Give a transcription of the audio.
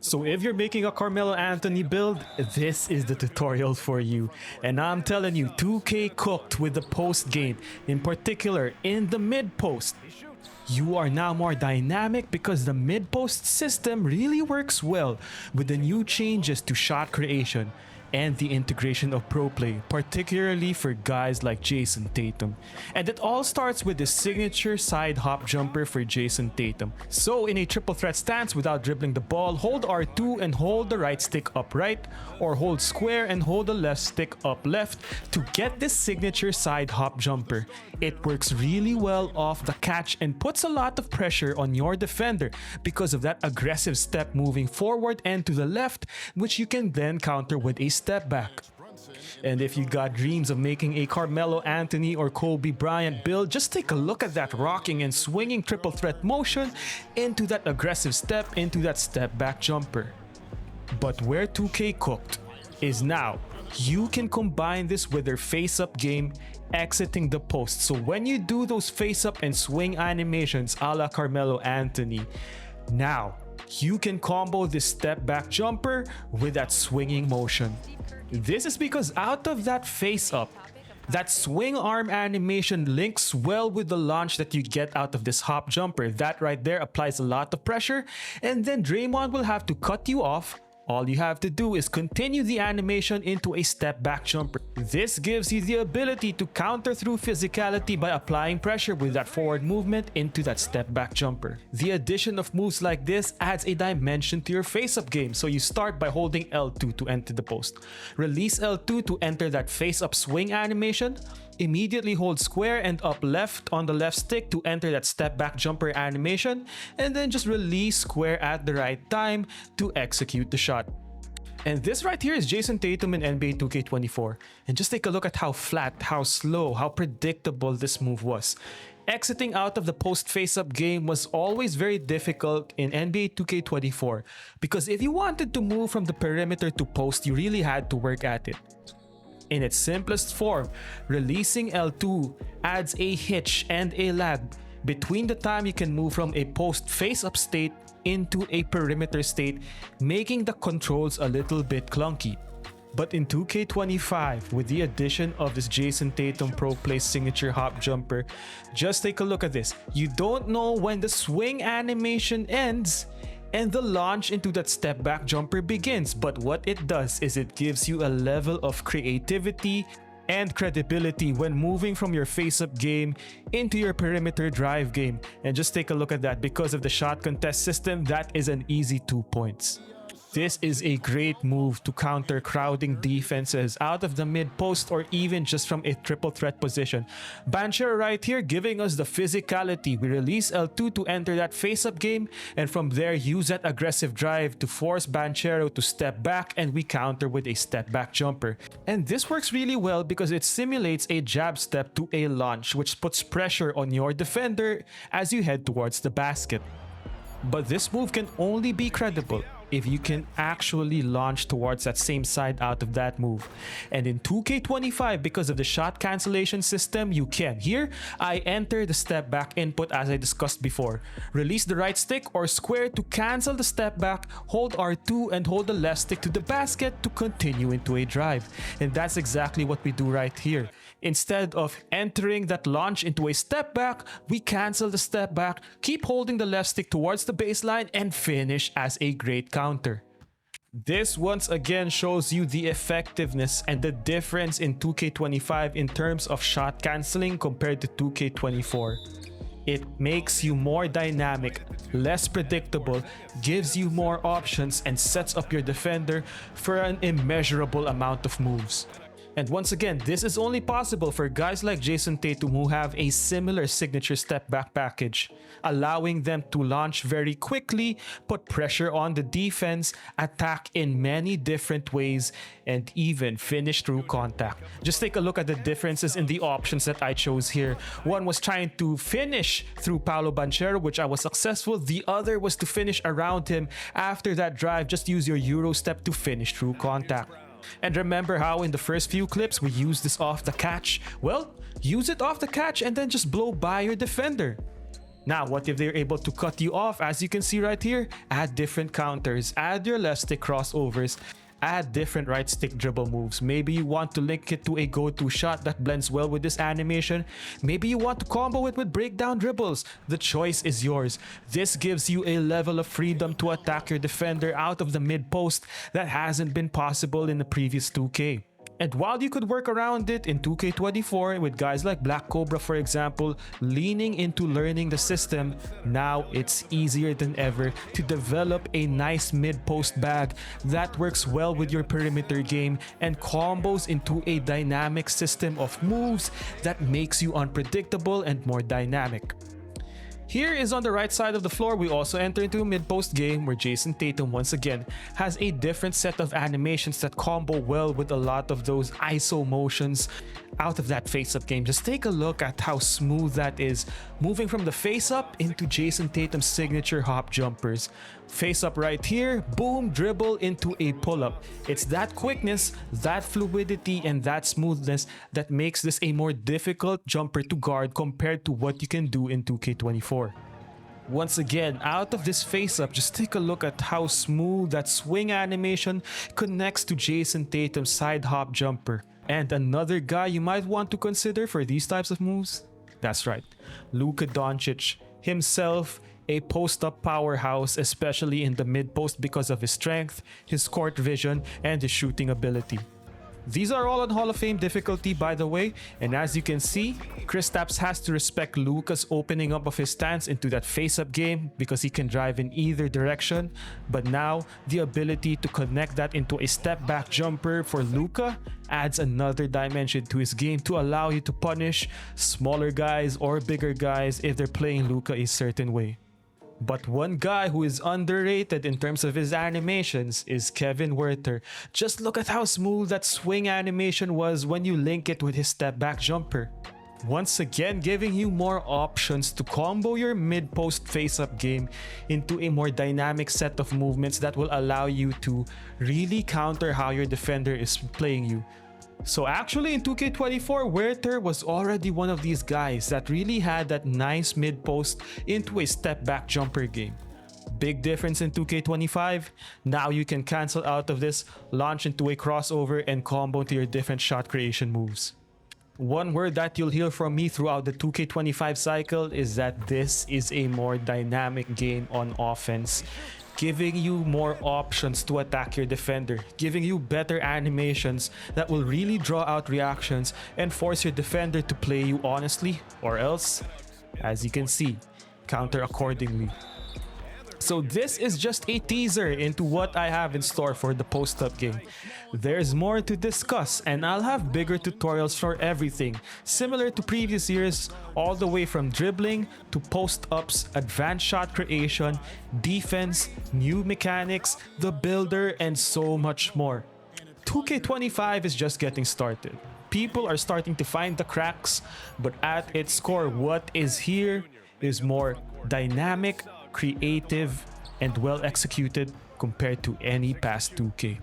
So if you're making a Carmelo Anthony build, this is the tutorial for you. And I'm telling you, 2K cooked with the post game, in particular in the mid post. You are now more dynamic because the mid post system really works well with the new changes to shot creation and the integration of ProPLAY, particularly for guys like Jayson Tatum. And it all starts with the signature side hop jumper for Jayson Tatum. So in a triple threat stance without dribbling the ball, hold R2 and hold the right stick up right, or hold square and hold the left stick up left to get this signature side hop jumper. It works really well off the catch and puts a lot of pressure on your defender because of that aggressive step moving forward and to the left, which you can then counter with a step back. And if you got dreams of making a Carmelo Anthony or Kobe Bryant build, just take a look at that rocking and swinging triple threat motion into that aggressive step into that step back jumper. But where 2K cooked is now you can combine this with their face up game exiting the post. So when you do those face up and swing animations a la Carmelo Anthony, now you can combo this step back jumper with that swinging motion. This is because out of that face up, that swing arm animation links well with the launch that you get out of this hop jumper. That right there applies a lot of pressure, and then Draymond will have to cut you off. All you have to do is continue the animation into a step back jumper. This gives you the ability to counter through physicality by applying pressure with that forward movement into that step back jumper. The addition of moves like this adds a dimension to your face-up game. So you start by holding L2 to enter the post. Release L2 to enter that face-up swing animation. Immediately hold square and up left on the left stick to enter that step back jumper animation, and then just release square at the right time to execute the shot. And this right here is Jayson Tatum in NBA 2K24. And just take a look at how flat, how slow, how predictable this move was. Exiting out of the post face-up game was always very difficult in NBA 2K24 because if you wanted to move from the perimeter to post, you really had to work at it. In its simplest form, releasing L2 adds a hitch and a lag between the time you can move from a post face-up state into a perimeter state, making the controls a little bit clunky. But in 2K25, with the addition of this Jayson Tatum ProPLAY signature hop jumper, just take a look at this. You don't know when the swing animation ends and the launch into that step back jumper begins, but what it does is it gives you a level of creativity and credibility when moving from your face-up game into your perimeter drive game. And just take a look at that. Because of the shot contest system, that is an easy 2 points. This is a great move to counter crowding defenses out of the mid post or even just from a triple threat position. Banchero right here giving us the physicality. We release L2 to enter that face-up game, and from there use that aggressive drive to force Banchero to step back, and we counter with a step back jumper. And this works really well because it simulates a jab step to a launch, which puts pressure on your defender as you head towards the basket. But this move can only be credible if you can actually launch towards that same side out of that move. And in 2K25, because of the shot cancellation system, you can. Here, I enter the step back input as I discussed before. Release the right stick or square to cancel the step back, hold R2 and hold the left stick to the basket to continue into a drive. And that's exactly what we do right here. Instead of entering that launch into a step back, we cancel the step back, keep holding the left stick towards the baseline, and finish as a great counter. This once again shows you the effectiveness and the difference in 2K25 in terms of shot canceling compared to 2K24. It makes you more dynamic, less predictable, gives you more options, and sets up your defender for an immeasurable amount of moves. And once again, this is only possible for guys like Jayson Tatum who have a similar signature step back package, allowing them to launch very quickly, put pressure on the defense, attack in many different ways, and even finish through contact. Just take a look at the differences in the options that I chose here. One was trying to finish through Paolo Banchero, which I was successful. The other was to finish around him. After that drive, just use your Euro step to finish through contact. And remember how in the first few clips we used this off the catch? Well, use it off the catch and then just blow by your defender. Now, what if they're able to cut you off? As you can see right here, add different counters, add your left stick crossovers, add different right stick dribble moves. Maybe you want to link it to a go-to shot that blends well with this animation. Maybe you want to combo it with breakdown dribbles. The choice is yours. This gives you a level of freedom to attack your defender out of the mid post that hasn't been possible in the previous 2K. And while you could work around it in 2K24 with guys like Black Cobra, for example, leaning into learning the system, now it's easier than ever to develop a nice mid-post bag that works well with your perimeter game and combos into a dynamic system of moves that makes you unpredictable and more dynamic. Here is on the right side of the floor, we also enter into a mid-post game where Jayson Tatum once again has a different set of animations that combo well with a lot of those ISO motions out of that face-up game. Just take a look at how smooth that is, moving from the face-up into Jayson Tatum's signature hop jumpers. Face-up right here, boom, dribble into a pull-up. It's that quickness, that fluidity, and that smoothness that makes this a more difficult jumper to guard compared to what you can do in 2K24. Once again, out of this face-up, just take a look at how smooth that swing animation connects to Jayson Tatum's side hop jumper. And another guy you might want to consider for these types of moves? That's right, Luka Doncic himself, a post-up powerhouse, especially in the mid-post because of his strength, his court vision, and his shooting ability. These are all on Hall of Fame difficulty, by the way, and as you can see, Kristaps has to respect Luka's opening up of his stance into that face-up game because he can drive in either direction, but now the ability to connect that into a step-back jumper for Luka adds another dimension to his game to allow you to punish smaller guys or bigger guys if they're playing Luka a certain way. But one guy who is underrated in terms of his animations is Kevin Werther. Just look at how smooth that swing animation was when you link it with his step back jumper. Once again, giving you more options to combo your mid-post face-up game into a more dynamic set of movements that will allow you to really counter how your defender is playing you. So actually in 2K24, Werther was already one of these guys that really had that nice mid-post into a step-back jumper game. Big difference in 2K25, now you can cancel out of this, launch into a crossover, and combo into your different shot creation moves. One word that you'll hear from me throughout the 2K25 cycle is that this is a more dynamic game on offense, giving you more options to attack your defender, giving you better animations that will really draw out reactions and force your defender to play you honestly, or else, as you can see, counter accordingly. So this is just a teaser into what I have in store for the post-up game. There's more to discuss and I'll have bigger tutorials for everything, similar to previous years, all the way from dribbling to post-ups, advanced shot creation, defense, new mechanics, the builder, and so much more. 2K25 is just getting started. People are starting to find the cracks, but at its core, what is here is more dynamic, creative, and well executed compared to any past 2K.